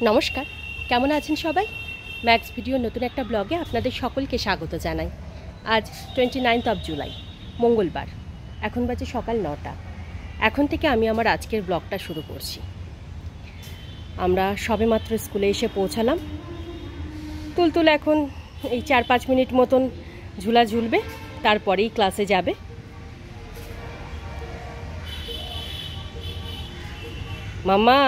নমস্কার, কেমন আছেন সবাই? ম্যাক্স ভিডিও নতুন একটা ব্লগে আপনাদের সকলকে স্বাগত জানাই। আজ 29 জুলাই, মঙ্গলবার। এখন বাজে সকাল 9টা। এখন থেকে আমি আমার আজকের ব্লগটা শুরু করছি। আমরা সবেমাত্র স্কুলে এসে পৌঁছালাম। তুলতুল এখন এই 4-5 মিনিট মতন ঝুলা ঝুলবে, তারপরেই ক্লাসে যাবে। মাম্মা,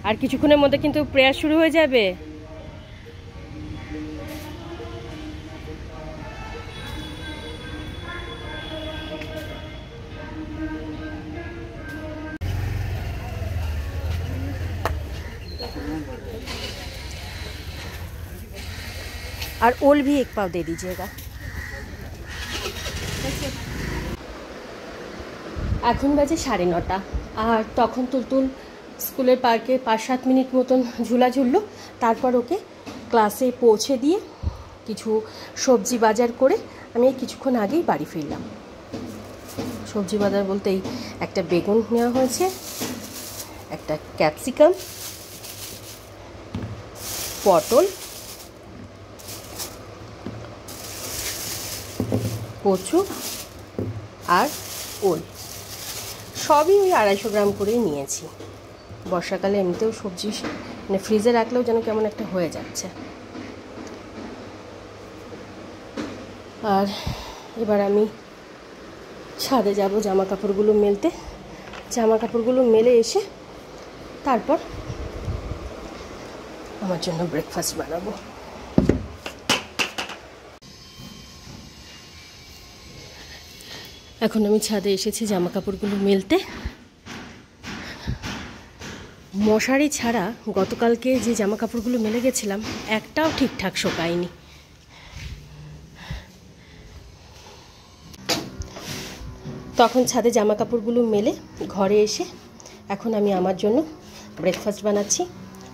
আর কিছুক্ষণের মধ্যে কিন্তু প্রেয়ার শুরু হয়ে যাবে। और ओल भी एक पाव दे दीजिएगा। এখন বাজে 9:30 আর তখন তুলতুল স্কুলের পার্কে 5-7 মিনিট মতন ঝুলা ঝুললো। তারপর ওকে ক্লাসে পৌঁছে দিয়ে কিছু সবজি বাজার করে আমি কিছুক্ষণ আগেই বাড়ি ফিরলাম। সবজি বাজার বলতেই একটা বেগুন নেওয়া হয়েছে, একটা ক্যাপসিকাম, পটল, কচু আর ওল, সবই ওই 250 গ্রাম করেই নিয়েছি। বর্ষাকালে এমনিতেও সবজি মানে ফ্রিজে রাখলেও যেন কেমন একটা হয়ে যাচ্ছে। আর এবার আমি ছাদে যাব জামা কাপড়গুলো মেলতে। জামা কাপড়গুলো মেলে এসে তারপর আমার জন্য ব্রেকফাস্ট বানাবো। এখন আমি ছাদে এসেছি জামা কাপড়গুলো মেলতে। মশারি ছাড়া গতকালকে যে জামা কাপড়গুলো মেলে গেছিলাম একটাও ঠিকঠাক শোকায়নি। তখন ছাদে জামা কাপড়গুলো মেলে ঘরে এসে এখন আমি আমার জন্য ব্রেকফাস্ট বানাচ্ছি।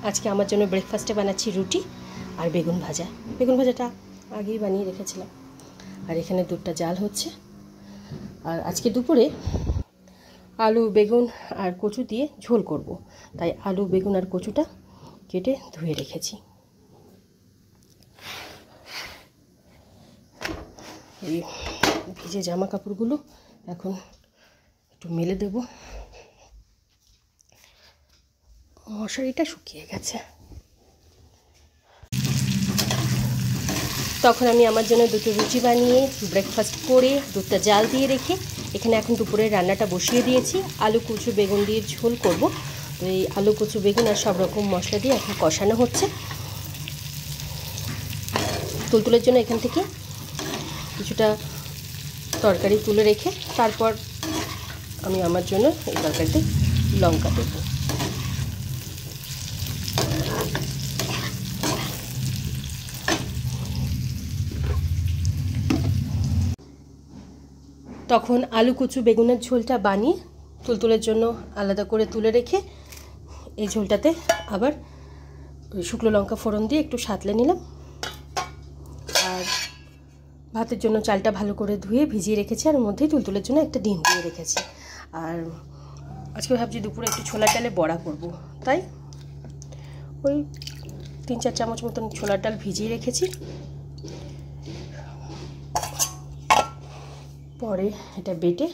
আজকে আমার জন্য ব্রেকফাস্টে বানাচ্ছি রুটি আর বেগুন ভাজা। বেগুন ভাজাটা আগেই বানিয়ে রেখেছিলাম। আর এখানে দুধটা জাল হচ্ছে। আর আজকে দুপুরে আলু, বেগুন আর কচু দিয়ে ঝোল করব, তাই আলু, বেগুন আর কচুটা কেটে ধুয়ে রেখেছি। এই ভিজে জামা কাপড়গুলো এখন একটু মেলে দেব। মশারিটা শুকিয়ে গেছে। তখন আমি আমার জন্য দুটো রুটি বানিয়ে ব্রেকফাস্ট করে দুধটা জাল দিয়ে রেখে এখানে এখন দুপুরের রান্নাটা বসিয়ে দিয়েছি। আলু, কচু, বেগুন দিয়ে ঝোল করব। তো এই আলু, কচু, বেগুন আর সব রকম মশলা দিয়ে এখন কষানো হচ্ছে। তুলতুলের জন্য এখান থেকে কিছুটা তরকারি তুলে রেখে তারপর আমি আমার জন্য এই তরকারিতে লঙ্কা দেব। তখন আলু, কচু, বেগুনের ঝোলটা বানিয়ে তুলতুলের জন্য আলাদা করে তুলে রেখে এই ঝোলটাতে আবার শুকনো লঙ্কা ফোড়ন দিয়ে একটু সাঁতলে নিলাম। আর ভাতের জন্য চালটা ভালো করে ধুয়ে ভিজিয়ে রেখেছি, আর ওর মধ্যেই তুলতুলের জন্য একটা ডিম দিয়ে রেখেছি। আর আজকে ভাবছি দুপুরে একটু ছোলার ডালে বড়া করব, তাই ওই 3-4 চামচ মতন ছোলার ডাল ভিজিয়ে রেখেছি। পরে এটা বেটে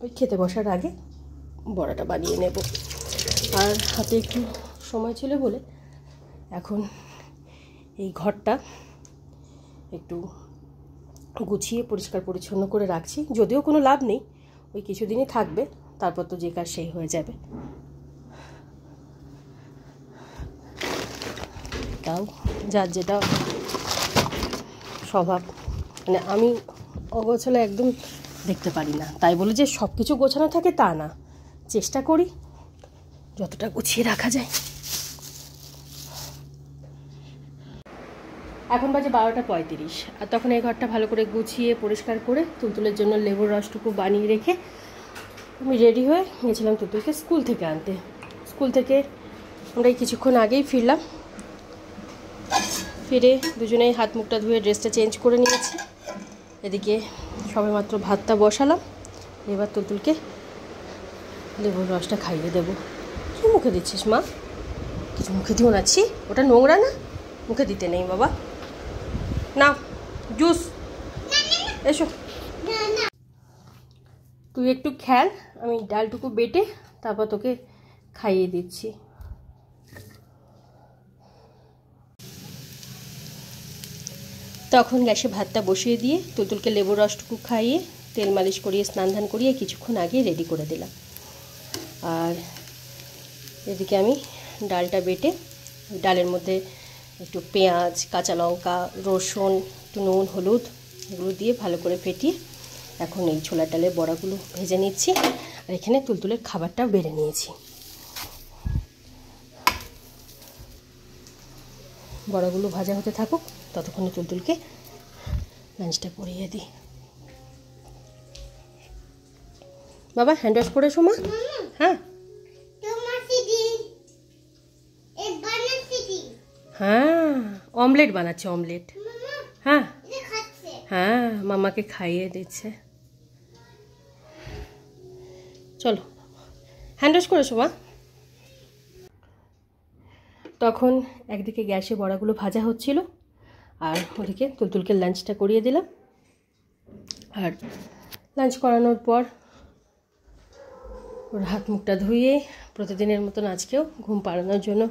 ওই খেতে বসার আগে বড়াটা বানিয়ে নেব। আর হাতে একটু সময় ছিল বলে এখন এই ঘরটা একটু গুছিয়ে পরিষ্কার পরিচ্ছন্ন করে রাখছি। যদিও কোনো লাভ নেই, ওই কিছুদিনই থাকবে, তারপর তো যে কাজ সেই হয়ে যাবে। তাও যার যেটা স্বভাব, মানে আমি অগোছালো একদম দেখতে পারি না, তাই বলে যে সব কিছু গোছানো থাকে তা না, চেষ্টা করি যতটা গুছিয়ে রাখা যায়। এখন বাজে 12:35 আর তখন এই ঘরটা ভালো করে গুছিয়ে পরিষ্কার করে তুলতুলের জন্য লেবুর রসটুকু বানিয়ে রেখে আমি রেডি হয়ে গেছিলাম তুলতুলকে স্কুল থেকে আনতে। স্কুল থেকে আমরা কিছুক্ষণ আগেই ফিরলাম। ফিরে দুজনেই হাত মুখটা ধুয়ে ড্রেসটা চেঞ্জ করে নিয়েছি। এদিকে সবেমাত্র ভাতটা বসালাম। এবার তুলতুলকে লেবুর রসটা খাইয়ে দেবো। কি মুখে দিচ্ছিস মা? কিছু মুখে দিও না, ছি ওটা নোংরা না, মুখে দিতে নেই বাবা। না জুস, এসো তুই একটু খেল, আমি ডালটুকু বেটে তারপর তোকে খাইয়ে দিচ্ছি। তখন গ্যাসে ভাতটা বসিয়ে দিয়ে তুলতুলকে লেবুর রসটুকু খাইয়ে তেল মালিশ করিয়ে স্নান ধান করিয়ে কিছুক্ষণ আগে রেডি করে দিলাম। আর এদিকে আমি ডালটা বেটে ডালের মধ্যে একটু পেঁয়াজ, কাঁচা লঙ্কা, রসুন, একটু নুন, হলুদ এগুলো দিয়ে ভালো করে ফেটিয়ে এখন এই ছোলার ডালের বড়াগুলো ভেজে নিচ্ছি। আর এখানে তুলতুলের খাবারটাও বেড়ে নিয়েছি। বড়াগুলো ভাজা হতে থাকুক, ততক্ষণে তুলতুলকে লাঞ্চটা করিয়ে দিই। বাবা হ্যান্ড ওয়াশ করে শোমা। হ্যাঁ হ্যাঁ অমলেট বানাচ্ছে, অমলেট। হ্যাঁ হ্যাঁ মামাকে খাইয়ে দিচ্ছে। চলো হ্যান্ড ওয়াশ করে শোমা। তখন একদিকে গ্যাসে বড়াগুলো ভাজা হচ্ছিল আর ওদিকে তুলতুলকে লাঞ্চটা করিয়ে দিলাম। আর লাঞ্চ করানোর পর ওর হাত মুখটা ধুয়ে প্রতিদিনের মতন আজকেও ঘুম পাড়ানোর জন্য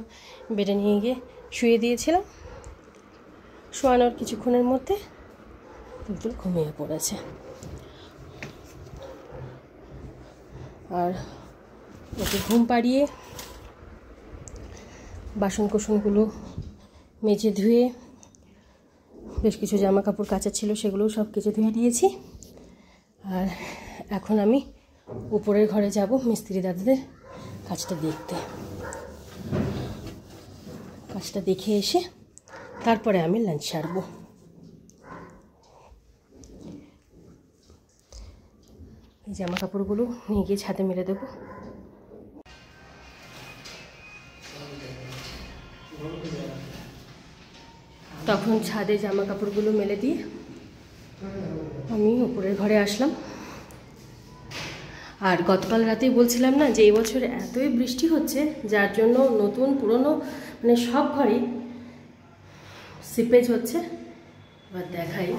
বেডে নিয়ে গিয়ে শুয়ে দিয়েছিলাম। শোয়ানোর কিছুক্ষণের মধ্যে তুলতুল ঘুমিয়ে পড়েছে। আর ওকে ঘুম পাড়িয়ে বাসন কোসনগুলো মেজে ধুয়ে বেশ কিছু জামা কাপড় কাচা ছিল সেগুলোও সব কেচে ধুয়ে দিয়েছি। আর এখন আমি উপরের ঘরে যাব মিস্ত্রি দাদাদের কাজটা দেখতে। কাজটা দেখে এসে তারপরে আমি লাঞ্চ সারবো। এই জামা কাপড়গুলো নিয়ে গিয়ে ছাদে মেলে দেবো। তখন ছাদে জামা কাপড়গুলো মেলে দিয়ে আমি উপরের ঘরে আসলাম। আর গতকাল রাতেই বলছিলাম না যে এই বছর এতই বৃষ্টি হচ্ছে, যার জন্য নতুন পুরনো মানে সব ঘরেই সিপেজ হচ্ছে। এবার দেখাই,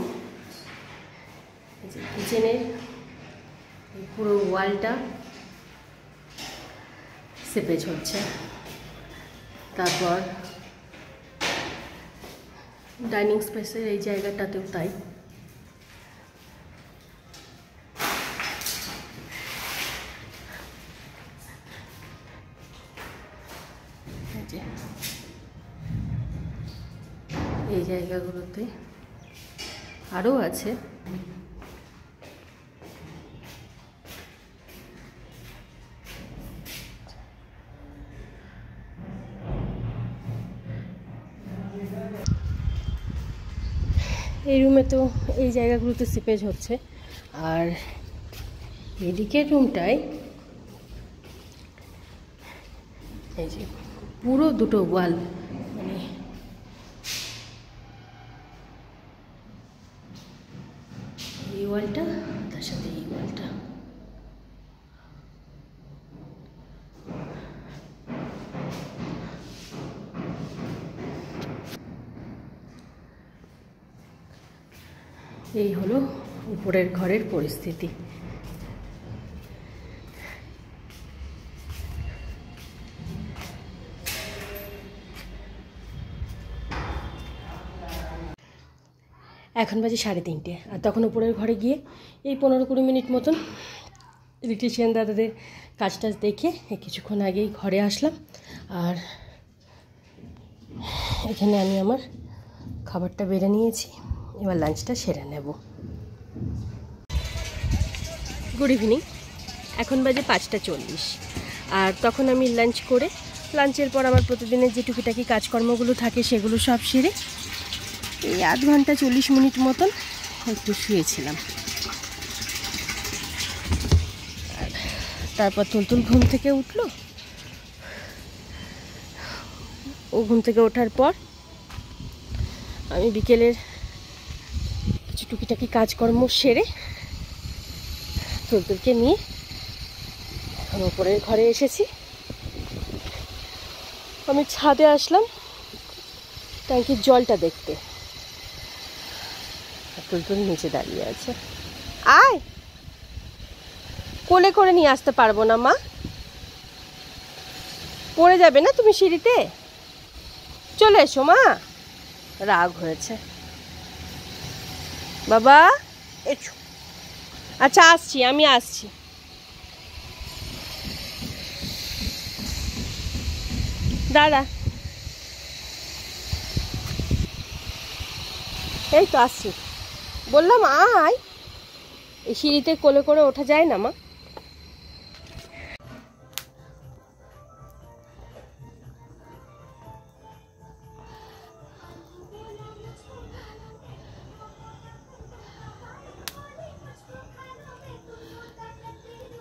যে কিচেনের পুরো ওয়ালটা সিপেজ হচ্ছে। তারপর ডাইনিং স্পেসের এই জায়গাটাতেও তাই। এই জায়গাগুলোতে আরও আছে। এই রুমে তো এই জায়গাগুলোতে সিপেজ হচ্ছে। আর এদিকের রুমটায় এই যে পুরো দুটো ওয়াল, মানে এই ওয়ালটা তার সাথে এই ওয়ালটা, এই হলো উপরের ঘরের পরিস্থিতি। এখন বাজে 3:30, আর তখন উপরের ঘরে গিয়ে এই 15-20 মিনিট মতন ইলেকট্রিশিয়ান দাদাদের কাজ টাজ দেখে কিছুক্ষণ আগেই ঘরে আসলাম। আর এখানে আমি আমার খাবারটা বেড়ে নিয়েছি, এবার লাঞ্চটা সেরে নেব। গুড ইভিনিং, এখন বাজে 5:40। আর তখন আমি লাঞ্চ করে, লাঞ্চের পর আমার প্রতিদিনের যে টুকিটাকি কাজকর্মগুলো থাকে সেগুলো সব সেরে এই 8 ঘন্টা 40 মিনিট মতন একটু শুয়েছিলাম। তারপর তুলতুল ঘুম থেকে উঠলো। ও ঘুম থেকে ওঠার পর আমি বিকেলের কিছু টুকিটাকি কাজকর্ম সেরে তুলতুলকে নিয়ে এখন উপরের ঘরে এসেছি। আমি ছাদে আসলাম ট্যাঙ্কির জলটা দেখতে। তুলতুল নিচে দাঁড়িয়ে আছে। আয়, কোলে করে নিয়ে আসতে পারবো না মা, পড়ে যাবে না তুমি সিঁড়িতে। চলে এসো মা। রাগ হয়েছে বাবা। এসো। আচ্ছা আসছি, আমি আসছি। দাঁড়া, এই তো আসছি। বললাম আয়। এই সিঁড়িতে কোলে করে ওঠা যায় না মা।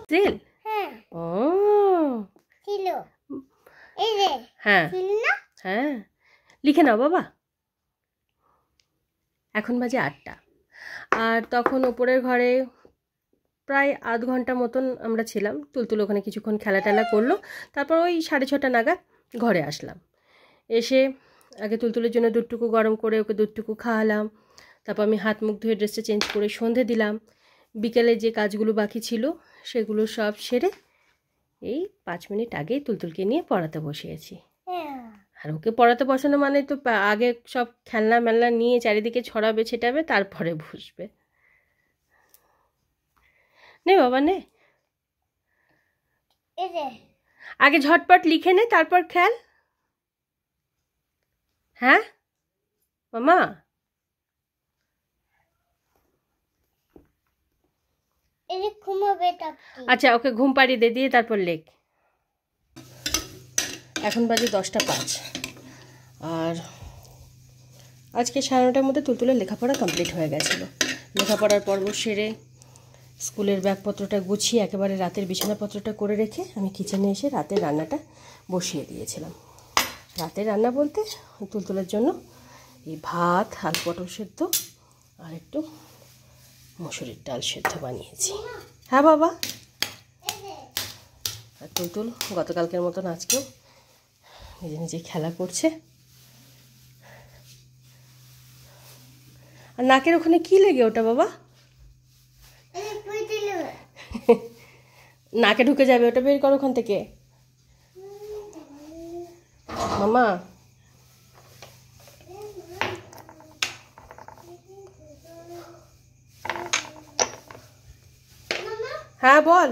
সিল? হ্যাঁ। ও ছিল। এই যে। হ্যাঁ ছিল না? হ্যাঁ, লিখে নাও বাবা। এখন বাজে 8টা। আর তখন ওপরের ঘরে প্রায় আধ ঘন্টা মতন আমরা ছিলাম। তুলতুল ওখানে কিছুক্ষণ খেলা টেলা করলো। তারপর ওই 6:30 নাগাদ ঘরে আসলাম। এসে আগে তুলতুলের জন্য দুধটুকু গরম করে ওকে দুধটুকু খাওয়ালাম। তারপর আমি হাত মুখ ধুয়ে ড্রেসটা চেঞ্জ করে সন্ধে দিলাম। বিকেলে যে কাজগুলো বাকি ছিল সেগুলো সব সেরে এই 5 মিনিট আগেই তুলতুলকে নিয়ে পড়াতে বসিয়েছি। আর ওকে পড়াতে বসানো মানে তো আগে সব খেলনা মেলনা নিয়ে চারিদিকে ছড়াবে ছেটাবে, তারপরে বসবে। নে বাবা নে, এই যে। আগে ঝটপট লিখে নে, তারপর খেল। হ্যাঁ মামা। এই যে ঘুমাবে টাপটি। আচ্ছা ওকে ঘুম পাড়িয়ে দিয়ে তারপর লেখ। এখন বাজে 10টা 5। আর আজকে 9:30টার মধ্যে তুলতুলের লেখাপড়া কমপ্লিট হয়ে গেছিলো। লেখাপড়ার পর্ব সেরে স্কুলের ব্যাগপত্রটা গুছিয়ে একেবারে রাতের বিছানাপত্রটা করে রেখে আমি কিচেনে এসে রাতের রান্নাটা বসিয়ে দিয়েছিলাম। রাতের রান্না বলতে তুলতুলের জন্য এই ভাত, আলু পটল সেদ্ধ আর একটু মসুরির ডাল সেদ্ধ বানিয়েছি। হ্যাঁ বাবা। আর তুলতুল গতকালকের মতন আজকেও নিজে নিজে খেলা করছে। আর নাকের ওখানে কি লেগে ওটা বাবা? নাকে ঢুকে যাবে, ওটা বের করো ওখান থেকে মামা। হ্যাঁ বল।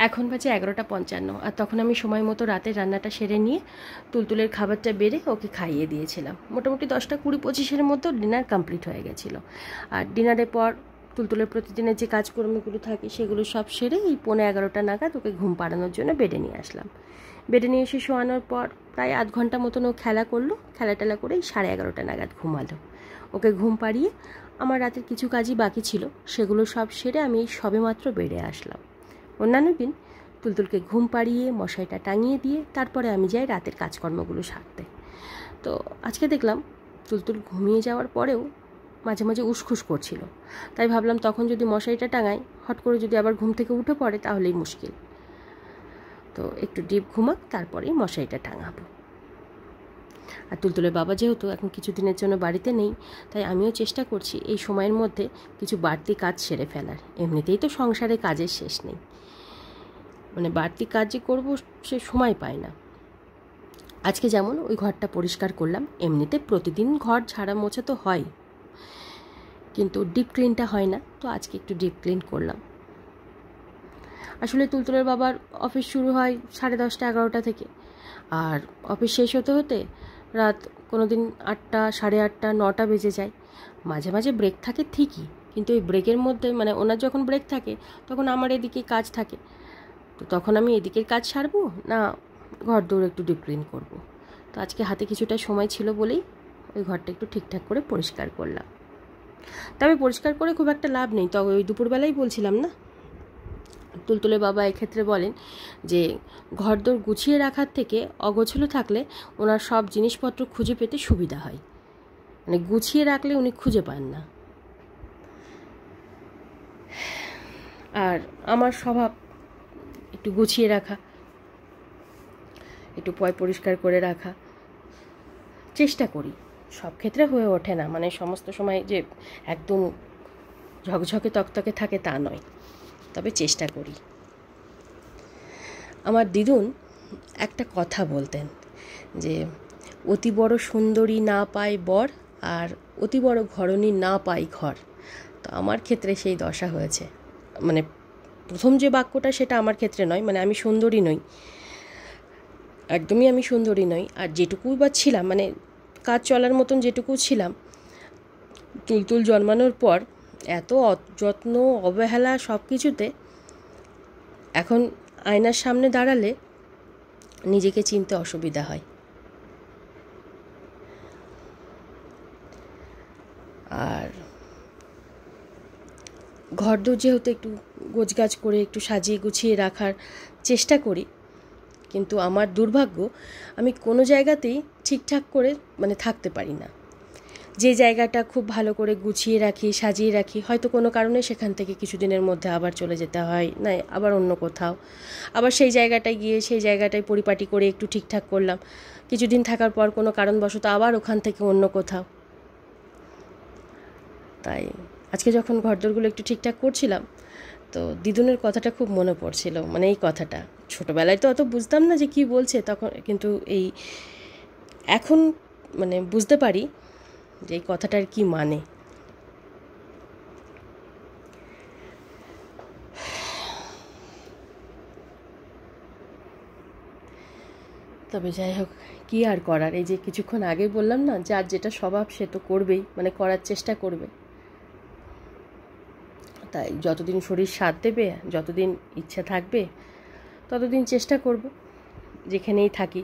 এখন বাজে 11:55। আর তখন আমি সময় মতো রাতের রান্নাটা সেরে নিয়ে তুলতুলের খাবারটা বেড়ে ওকে খাইয়ে দিয়েছিলাম। মোটামুটি 10টা 20-25-এর মতো ডিনার কমপ্লিট হয়ে গেছিলো। আর ডিনারের পর তুলতুলের প্রতিদিনের যে কাজকর্মগুলো থাকে সেগুলো সব সেরে এই 11:45 নাগাদ ওকে ঘুম পাড়ানোর জন্য বেডে নিয়ে আসলাম। বেডে নিয়ে এসে শোয়ানোর পর প্রায় আধ ঘন্টা মতন ও খেলা করলো। খেলা টেলা করেই 11:30 নাগাদ ঘুমালো। ওকে ঘুম পাড়িয়ে আমার রাতের কিছু কাজই বাকি ছিল, সেগুলো সব সেরে আমি সবেমাত্র বেডে আসলাম। অন্যান্য দিন তুলতুলকে ঘুম পাড়িয়ে মশারিটা টাঙিয়ে দিয়ে তারপরে আমি যাই রাতের কাজকর্মগুলো সারতে। তো আজকে দেখলাম তুলতুল ঘুমিয়ে যাওয়ার পরেও মাঝে মাঝে উসখুস করছিল। তাই ভাবলাম তখন যদি মশারিটা টাঙাই, হট করে যদি আবার ঘুম থেকে উঠে পড়ে তাহলেই মুশকিল। তো একটু ডিপ ঘুমাক, তারপরেই মশারিটা টাঙাবো। আর তুলতুলের বাবা যেহেতু এখন কিছুদিনের জন্য বাড়িতে নেই, তাই আমিও চেষ্টা করছি এই সময়ের মধ্যে কিছু বাড়তি কাজ সেরে ফেলার। এমনিতেই তো সংসারে কাজের শেষ নেই, মানে বাড়তি কাজ যে করবো সে সময় পায় না। আজকে যেমন ওই ঘরটা পরিষ্কার করলাম। এমনিতে প্রতিদিন ঘর ঝাড়া মোছা তো হয়, কিন্তু ডিপ ক্লিনটা হয় না, তো আজকে একটু ডিপ ক্লিন করলাম। আসলে তুলতুলের বাবার অফিস শুরু হয় 10:30-11টা থেকে, আর অফিস শেষ হতে হতে রাত কোনো দিন 8টা, 8:30, 9টা বেজে যায়। মাঝে মাঝে ব্রেক থাকে ঠিকই, কিন্তু ওই ব্রেকের মধ্যে মানে ওনার যখন ব্রেক থাকে তখন আমার এদিকে কাজ থাকে। তো তখন আমি এদিকের কাজ সারবো না ঘর দৌড় একটু ডিপ ক্লিন করবো। তো আজকে হাতে কিছুটা সময় ছিল বলেই ওই ঘরটা একটু ঠিকঠাক করে পরিষ্কার করলাম। তবে পরিষ্কার করে খুব একটা লাভ নেই। তবে ওই দুপুরবেলাই বলছিলাম না, তুলতুলের বাবা এক্ষেত্রে বলেন যে ঘরদোর গুছিয়ে রাখার থেকে অগোছালো থাকলে ওনার সব জিনিসপত্র খুঁজে পেতে সুবিধা হয়। মানে গুছিয়ে রাখলে উনি খুঁজে পান না। আর আমার স্বভাব একটু গুছিয়ে রাখা, একটু পরিষ্কার করে রাখা চেষ্টা করি। সব ক্ষেত্রে হয়ে ওঠে না, মানে সমস্ত সময় যে একদম ঝকঝকে তকতকে থাকে তা নয়, তবে চেষ্টা করি। আমার দিদুন একটা কথা বলতেন যে অতি বড় সুন্দরী না পায় বর, আর অতি বড় ঘরণী না পায় ঘর। তো আমার ক্ষেত্রে সেই দশা হয়েছে। মানে প্রথম যে বাক্যটা সেটা আমার ক্ষেত্রে নয়, মানে আমি সুন্দরী নই, একদমই আমি সুন্দরী নই। আর যেটুকুই বা ছিলাম, মানে কাজ চলার মতন যেটুকু ছিলাম, তুলতুল জন্মানোর পর এত যত্ন অবহেলা সব কিছুতে এখন আয়নার সামনে দাঁড়ালে নিজেকে চিনতে অসুবিধা হয়। আর ঘরদোর যেহেতু একটু গোছগাছ করে একটু সাজিয়ে গুছিয়ে রাখার চেষ্টা করি, কিন্তু আমার দুর্ভাগ্য আমি কোনো জায়গাতেই ঠিকঠাক করে মানে থাকতে পারি না। যে জায়গাটা খুব ভালো করে গুছিয়ে রাখি, সাজিয়ে রাখি, হয়তো কোনো কারণে সেখান থেকে কিছুদিনের মধ্যে আবার চলে যেতে হয়, না আবার অন্য কোথাও, আবার সেই জায়গাটায় গিয়ে সেই জায়গাটায় পরিপাটি করে একটু ঠিকঠাক করলাম, কিছুদিন থাকার পর কোনো কারণবশত আবার ওখান থেকে অন্য কোথাও। তাই আজকে যখন ঘরদোরগুলো একটু ঠিকঠাক করছিলাম, তো দিদুনের কথাটা খুব মনে পড়ছিল। মানে এই কথাটা ছোটোবেলায় তো অত বুঝতাম না যে কী বলছে তখন, কিন্তু এই এখন মানে বুঝতে পারি যে এই কথাটার কি মানে। তবে যাই হোক, কী আর করার, এই যে কিছুক্ষণ আগে বললাম না, যার যেটা স্বভাব সে তো করবেই, মানে করার চেষ্টা করবে। তাই যতদিন শরীর সাথ দেবে, যতদিন ইচ্ছা থাকবে, ততদিন চেষ্টা করব যেখানেই থাকি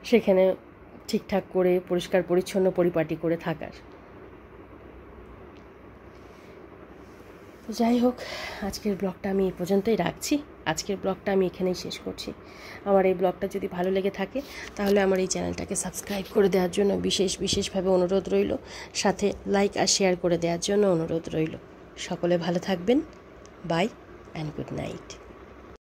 সেখানে ঠিকঠাক করে পরিষ্কার পরিচ্ছন্ন পরিপাটি করে থাকার। যাই হোক, আজকের ব্লগটা আমি এই পর্যন্তই রাখছি। আজকের ব্লগটা আমি এখানেই শেষ করছি। আমার এই ব্লগটা যদি ভালো লেগে থাকে তাহলে আমার এই চ্যানেলটাকে সাবস্ক্রাইব করে দেওয়ার জন্য বিশেষভাবে অনুরোধ রইল, সাথে লাইক আর শেয়ার করে দেওয়ার জন্য অনুরোধ রইল। সকলে ভালো থাকবেন। Bye and good night.